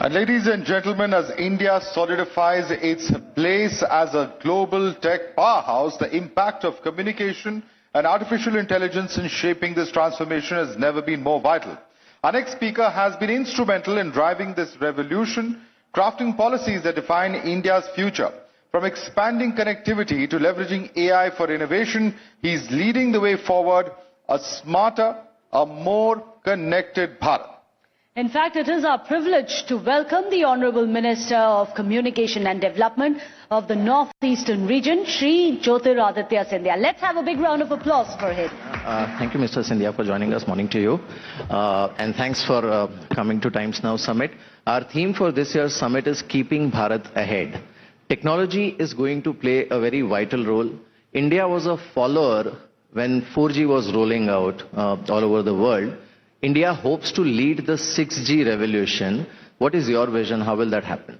And ladies and gentlemen, as India solidifies its place as a global tech powerhouse, the impact of communication and artificial intelligence in shaping this transformation has never been more vital. Our next speaker has been instrumental in driving this revolution, crafting policies that define India's future. From expanding connectivity to leveraging AI for innovation, he is leading the way forward, a smarter, a more connected Bharat. In fact, it is our privilege to welcome the Honourable Minister of Communication and Development of the Northeastern region, Shri Jyotiraditya Scindia. Let's have a big round of applause for him. Thank you, Mr. Scindia, for joining us. Morning to you. And thanks for coming to Times Now Summit. Our theme for this year's summit is Keeping Bharat Ahead. Technology is going to play a very vital role. India was a follower when 4G was rolling out all over the world. India hopes to lead the 6G revolution. What is your vision? How will that happen?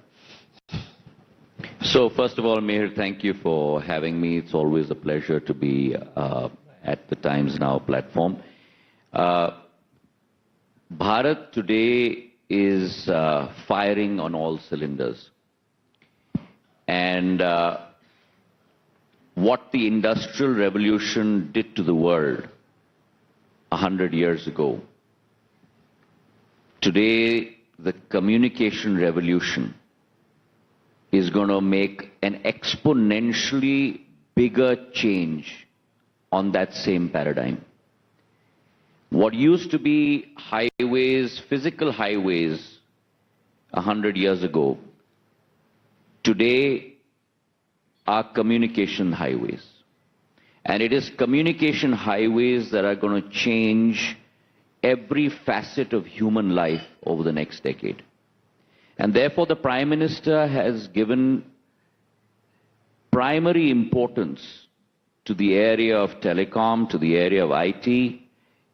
So first of all, Mihir, thank you for having me. It's always a pleasure to be at the Times Now platform. Bharat today is firing on all cylinders. And what the Industrial Revolution did to the world 100 years ago, today, the communication revolution is going to make an exponentially bigger change on that same paradigm. What used to be highways, physical highways, 100 years ago, today are communication highways. And it is communication highways that are going to change every facet of human life over the next decade. And therefore the Prime Minister has given primary importance to the area of telecom, to the area of IT,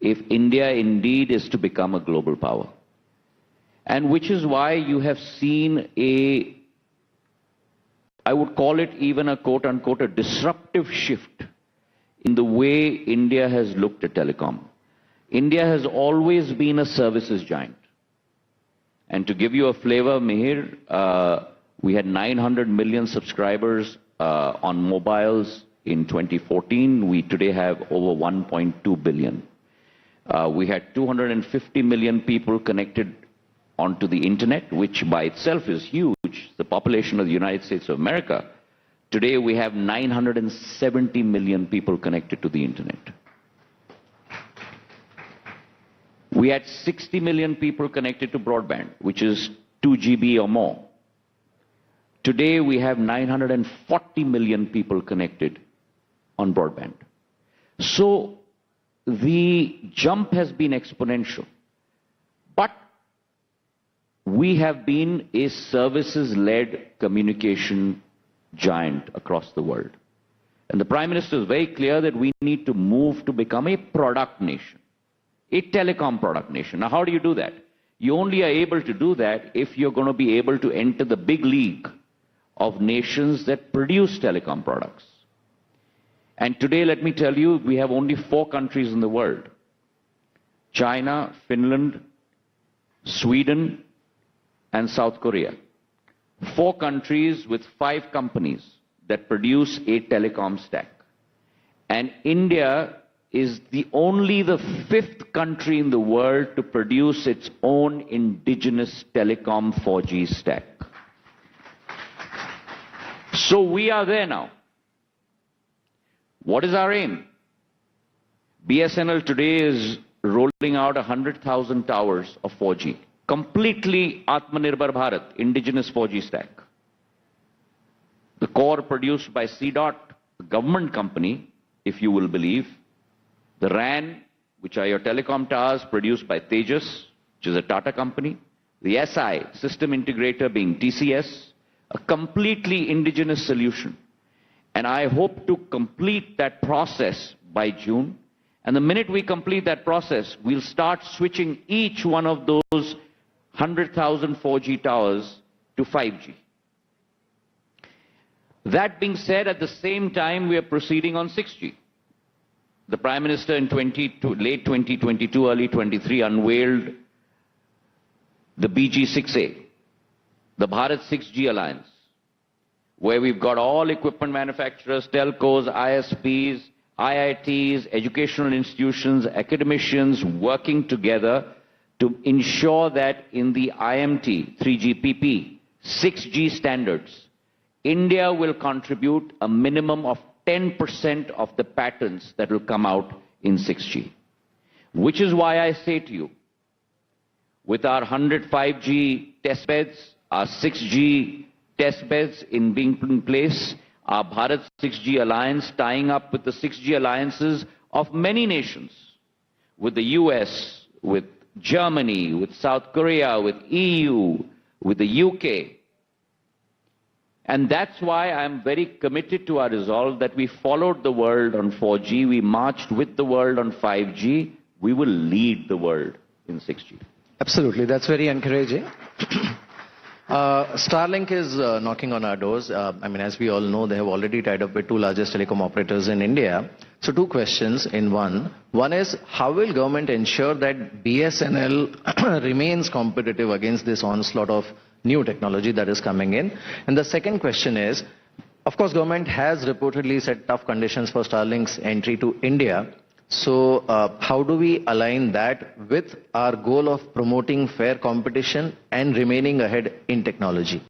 if India indeed is to become a global power. And which is why you have seen I would call it even a quote-unquote a disruptive shift in the way India has looked at telecom. India has always been a services giant. And to give you a flavor, Mihir, we had 900 million subscribers on mobiles in 2014. We today have over 1.2 billion. We had 250 million people connected onto the internet, which by itself is huge, the population of the United States of America. Today we have 970 million people connected to the internet. We had 60 million people connected to broadband, which is 2 GB or more. Today we have 940 million people connected on broadband. So the jump has been exponential. But we have been a services-led communication giant across the world. And the Prime Minister is very clear that we need to move to become a product nation. A telecom product nation. Now, how do you do that? You only are able to do that if you're going to be able to enter the big league of nations that produce telecom products. And today, let me tell you, we have only 4 countries in the world: China, Finland, Sweden, and South Korea. 4 countries with 5 companies that produce a telecom stack. And India is only the 5th country in the world to produce its own indigenous telecom 4G stack. So we are there now. What is our aim? BSNL today is rolling out 100,000 towers of 4G. Completely Atmanirbhar Bharat, indigenous 4G stack. The core produced by CDOT, the government company, if you will believe. The RAN, which are your telecom towers, produced by Tejas, which is a Tata company. The SI, system integrator, being TCS, a completely indigenous solution. And I hope to complete that process by June. And the minute we complete that process, we'll start switching each one of those 100,000 4G towers to 5G. That being said, at the same time, we are proceeding on 6G. The Prime Minister in late 2022, early 23 unveiled the BG6A, the Bharat 6G alliance, where we've got all equipment manufacturers, telcos, ISPs, IITs, educational institutions, academicians working together to ensure that in the IMT 3GPP 6G standards, India will contribute a minimum of 10% of the patents that will come out in 6G. Which is why I say to you, with our 100 5G test beds, our 6G test beds being in place, our Bharat 6G alliance tying up with the 6G alliances of many nations, with the US, with Germany, with South Korea, with EU, with the UK. And that's why I'm very committed to our resolve that we followed the world on 4G, we marched with the world on 5G, we will lead the world in 6G. Absolutely, that's very encouraging. Starlink is knocking on our doors. As we all know, they have already tied up with two largest telecom operators in India. So two questions in one. One is, how will government ensure that BSNL remains competitive against this onslaught of new technology that is coming in? And the second question is, of course, government has reportedly set tough conditions for Starlink's entry to India. So how do we align that with our goal of promoting fair competition and remaining ahead in technology?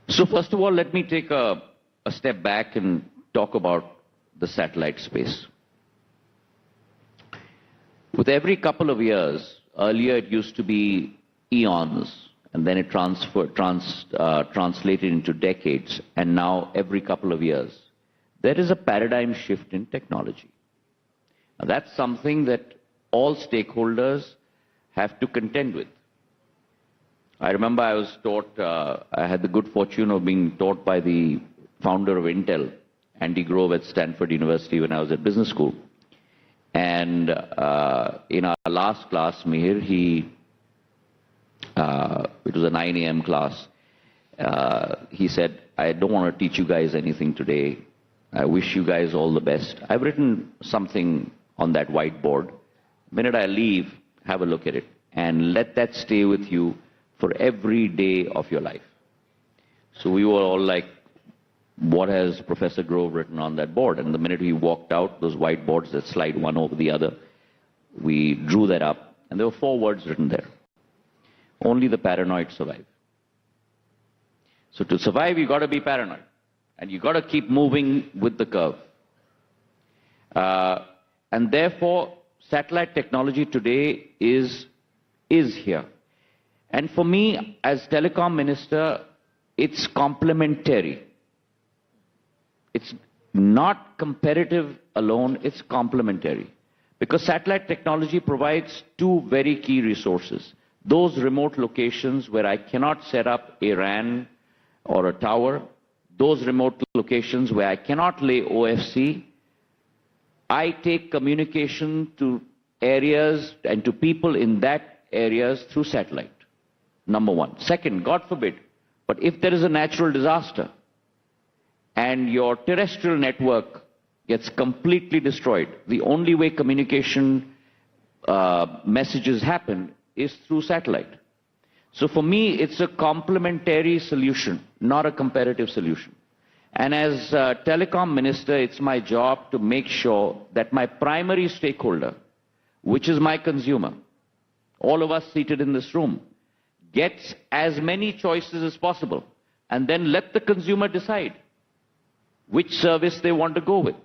So first of all, let me take a step back and talk about the satellite space. With every couple of years, earlier it used to be eons, and then it translated into decades, and now every couple of years, there is a paradigm shift in technology. Now, that's something that all stakeholders have to contend with. I remember I was taught, I had the good fortune of being taught by the founder of Intel, Andy Grove at Stanford University when I was at business school. And in our last class, Mihir, it was a 9 a.m. class, he said, I don't want to teach you guys anything today. I wish you guys all the best. I've written something on that whiteboard. The minute I leave, have a look at it and let that stay with you for every day of your life. So we were all like, what has Professor Grove written on that board? And the minute he walked out, those whiteboards that slide one over the other, we drew that up, and there were 4 words written there. Only the paranoid survive. So to survive, you got to be paranoid, and you got to keep moving with the curve. And therefore, satellite technology today is here. And for me, as telecom minister, it's complementary. It's not competitive alone, it's complementary. Because satellite technology provides 2 very key resources. Those remote locations where I cannot set up a RAN or a tower, those remote locations where I cannot lay OFC, I take communication to areas and to people in that areas through satellite, number one. Second, God forbid, but if there is a natural disaster and your terrestrial network gets completely destroyed, the only way communication messages happen is through satellite. So for me, it's a complementary solution, not a competitive solution. And as telecom minister, it's my job to make sure that my primary stakeholder, which is my consumer, all of us seated in this room, gets as many choices as possible, and then let the consumer decide which service they want to go with.